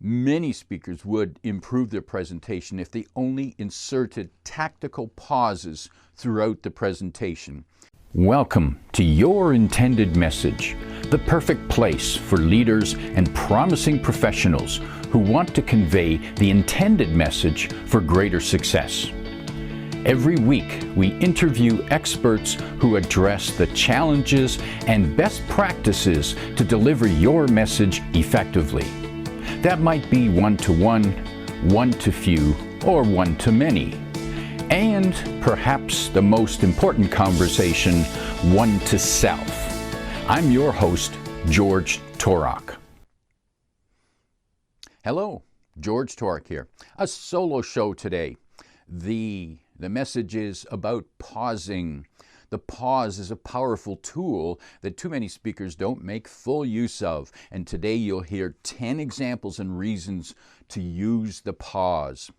Many speakers would improve their presentation if they only inserted tactical pauses throughout the presentation. Welcome to Your Intended Message, the perfect place for leaders and promising professionals who want to convey the intended message for greater success. Every week, we interview experts who address the challenges and best practices to deliver your message effectively. That might be one-to-one, one-to-few, or one-to-many. And perhaps the most important conversation, one-to-self. I'm your host, George Torok. Hello, George Torok here. A solo show today. The message is about pausing. The pause is a powerful tool that too many speakers don't make full use of. And today you'll hear 10 examples and reasons to use the pause.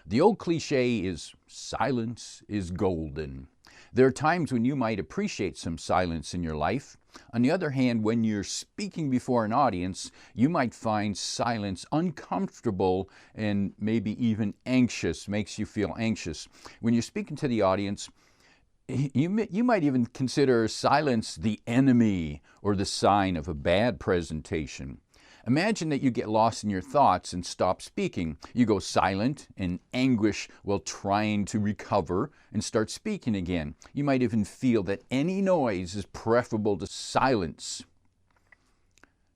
The old cliche is silence is golden. There are times when you might appreciate some silence in your life. On the other hand, when you're speaking before an audience, you might find silence uncomfortable and maybe even anxious, makes you feel anxious. When you're speaking to the audience, you might even consider silence the enemy or the sign of a bad presentation. Imagine that you get lost in your thoughts and stop speaking. You go silent in anguish while trying to recover and start speaking again. You might even feel that any noise is preferable to silence.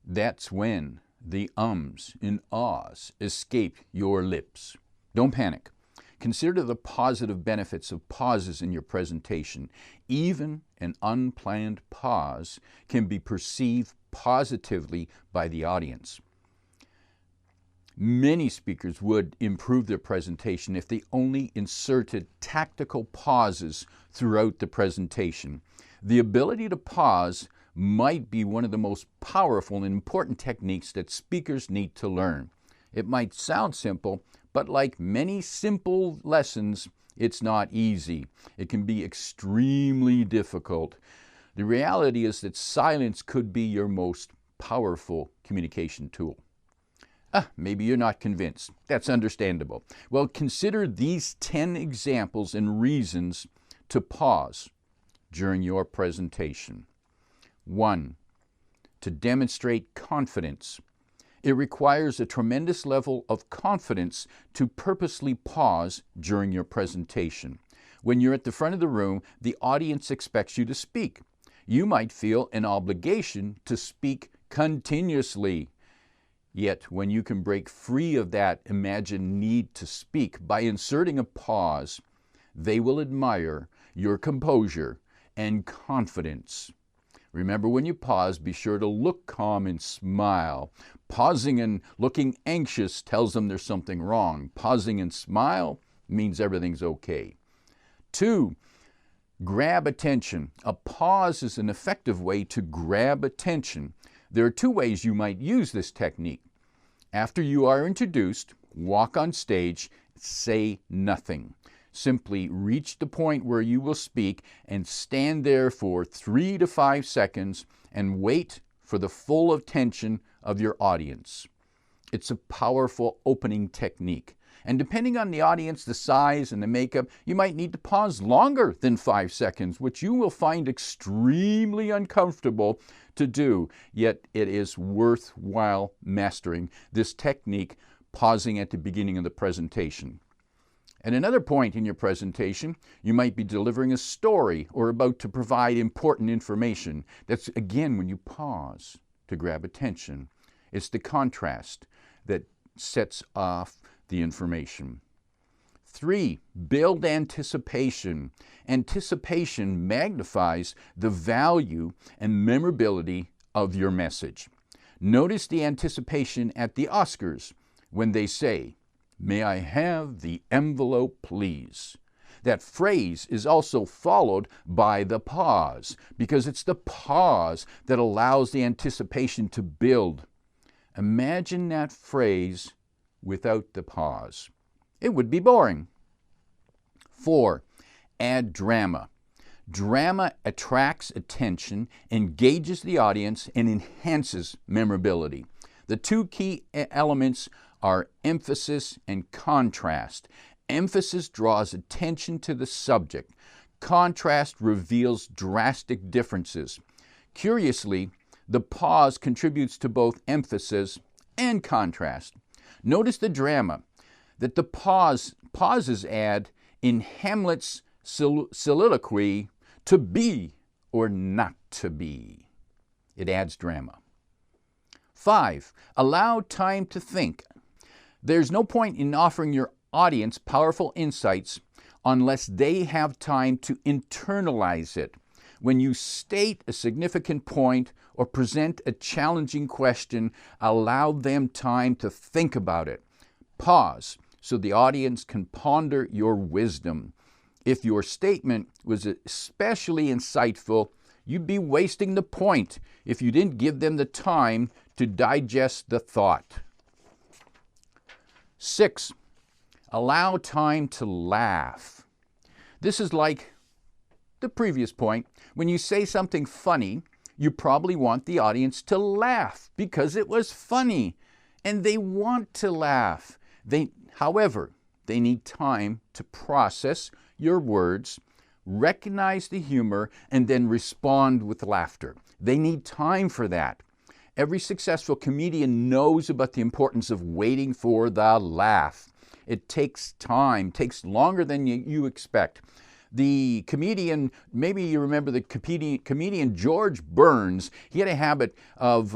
That's when the ums and ahs escape your lips. Don't panic. Consider the positive benefits of pauses in your presentation. Even an unplanned pause can be perceived positively by the audience. Many speakers would improve their presentation if they only inserted tactical pauses throughout the presentation. The ability to pause might be one of the most powerful and important techniques that speakers need to learn. It might sound simple, but like many simple lessons, it's not easy. It can be extremely difficult. The reality is that silence could be your most powerful communication tool. Maybe you're not convinced. That's understandable. Well, consider these 10 examples and reasons to pause during your presentation. 1. To demonstrate confidence. It requires a tremendous level of confidence to purposely pause during your presentation. When you're at the front of the room, the audience expects you to speak. You might feel an obligation to speak continuously. Yet, when you can break free of that imagined need to speak by inserting a pause, they will admire your composure and confidence. Remember, when you pause, be sure to look calm and smile. Pausing and looking anxious tells them there's something wrong. Pausing and smile means everything's okay. 2, grab attention. A pause is an effective way to grab attention. There are 2 ways you might use this technique. After you are introduced, walk on stage, say nothing. Simply reach the point where you will speak and stand there for 3 to 5 seconds and wait for the full attention of your audience. It's a powerful opening technique. And depending on the audience, the size, and the makeup, you might need to pause longer than 5 seconds, which you will find extremely uncomfortable to do. Yet it is worthwhile mastering this technique, pausing at the beginning of the presentation. At another point in your presentation, you might be delivering a story or about to provide important information. That's, again, when you pause to grab attention. It's the contrast that sets off the information. 3, build anticipation. Anticipation magnifies the value and memorability of your message. Notice the anticipation at the Oscars when they say, "May I have the envelope, please?" That phrase is also followed by the pause, because it's the pause that allows the anticipation to build. Imagine that phrase without the pause. It would be boring. 4, add drama. Drama attracts attention, engages the audience, and enhances memorability. The 2 key elements are emphasis and contrast. Emphasis draws attention to the subject. Contrast reveals drastic differences. Curiously, the pause contributes to both emphasis and contrast. Notice the drama that the pauses add in Hamlet's soliloquy, to be or not to be. It adds drama. 5. Allow time to think. There's no point in offering your audience powerful insights unless they have time to internalize it. When you state a significant point or present a challenging question, allow them time to think about it. Pause so the audience can ponder your wisdom. If your statement was especially insightful, you'd be wasting the point if you didn't give them the time to digest the thought. 6. Allow time to laugh. This is like the previous point. When you say something funny, you probably want the audience to laugh because it was funny, and they want to laugh. However, they need time to process your words, recognize the humor, and then respond with laughter. They need time for that. Every successful comedian knows about the importance of waiting for the laugh. It takes time, takes longer than you expect. The comedian, maybe you remember the comedian George Burns, he had a habit of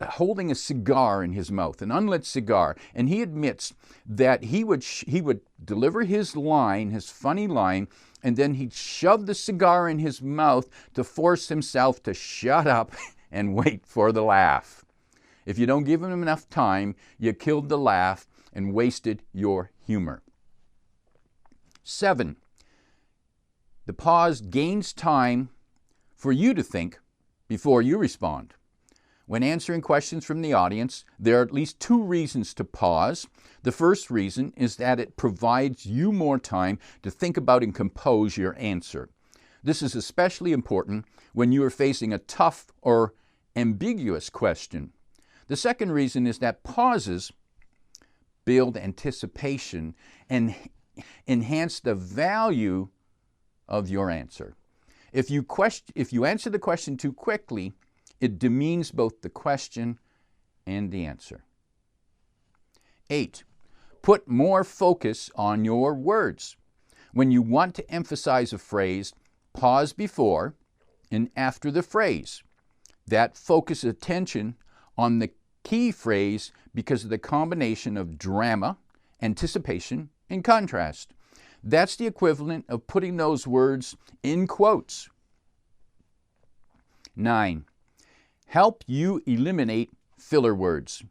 holding a cigar in his mouth, an unlit cigar, and he admits that he would deliver his line, his funny line, and then he'd shove the cigar in his mouth to force himself to shut up and wait for the laugh. If you don't give him enough time, you killed the laugh and wasted your humor. 7. The pause gains time for you to think before you respond. When answering questions from the audience, there are at least 2 reasons to pause. The first reason is that it provides you more time to think about and compose your answer. This is especially important when you are facing a tough or ambiguous question. The second reason is that pauses build anticipation and enhance the value of your answer. If you answer the question too quickly, it demeans both the question and the answer. 8. Put more focus on your words. When you want to emphasize a phrase, pause before and after the phrase. That focuses attention on the key phrase because of the combination of drama, anticipation, and contrast. That's the equivalent of putting those words in quotes. 9. Help you eliminate filler words.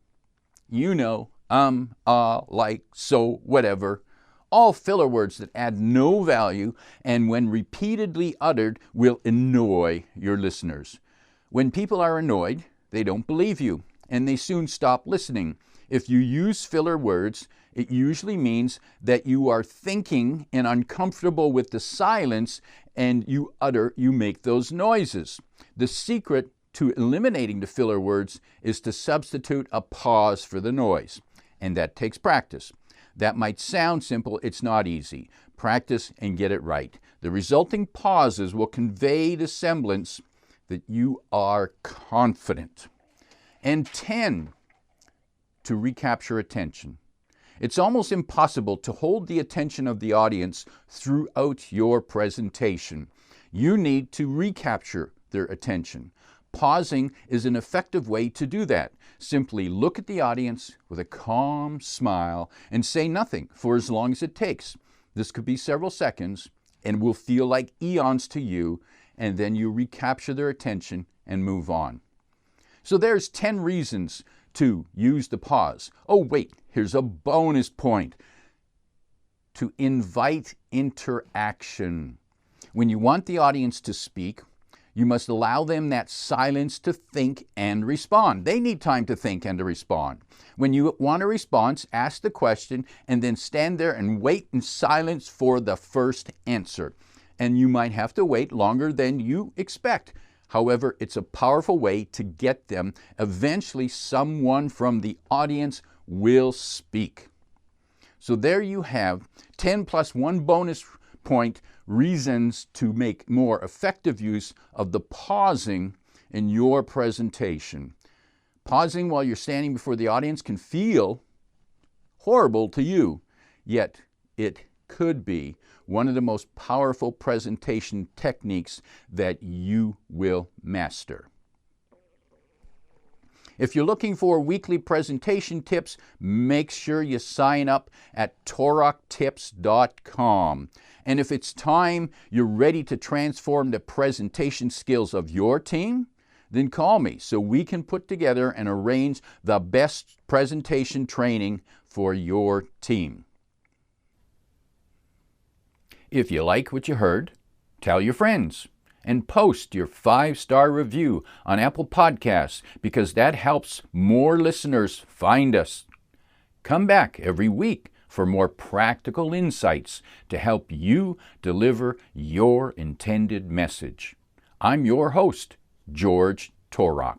You know, like, so, whatever. All filler words that add no value and when repeatedly uttered will annoy your listeners. When people are annoyed, they don't believe you and they soon stop listening. If you use filler words, it usually means that you are thinking and uncomfortable with the silence and you make those noises. The secret to eliminating the filler words is to substitute a pause for the noise, and that takes practice. That might sound simple, it's not easy. Practice and get it right. The resulting pauses will convey the semblance that you are confident. And 10, to recapture attention. It's almost impossible to hold the attention of the audience throughout your presentation. You need to recapture their attention. Pausing is an effective way to do that. Simply look at the audience with a calm smile and say nothing for as long as it takes. This could be several seconds and will feel like eons to you, and then you recapture their attention and move on. So there's 10 reasons to use the pause. Oh wait, here's a bonus point. To invite interaction. When you want the audience to speak, you must allow them that silence to think and respond. They need time to think and to respond. When you want a response, ask the question and then stand there and wait in silence for the first answer. And you might have to wait longer than you expect. However, it's a powerful way to get them. Eventually, someone from the audience will speak. So there you have 10 plus 1 bonus point reasons to make more effective use of the pausing in your presentation. Pausing while you're standing before the audience can feel horrible to you, yet it could be one of the most powerful presentation techniques that you will master. If you're looking for weekly presentation tips, make sure you sign up at toroktips.com. And if it's time you're ready to transform the presentation skills of your team, then call me so we can put together and arrange the best presentation training for your team. If you like what you heard, tell your friends and post your 5-star review on Apple Podcasts because that helps more listeners find us. Come back every week for more practical insights to help you deliver your intended message. I'm your host, George Torok.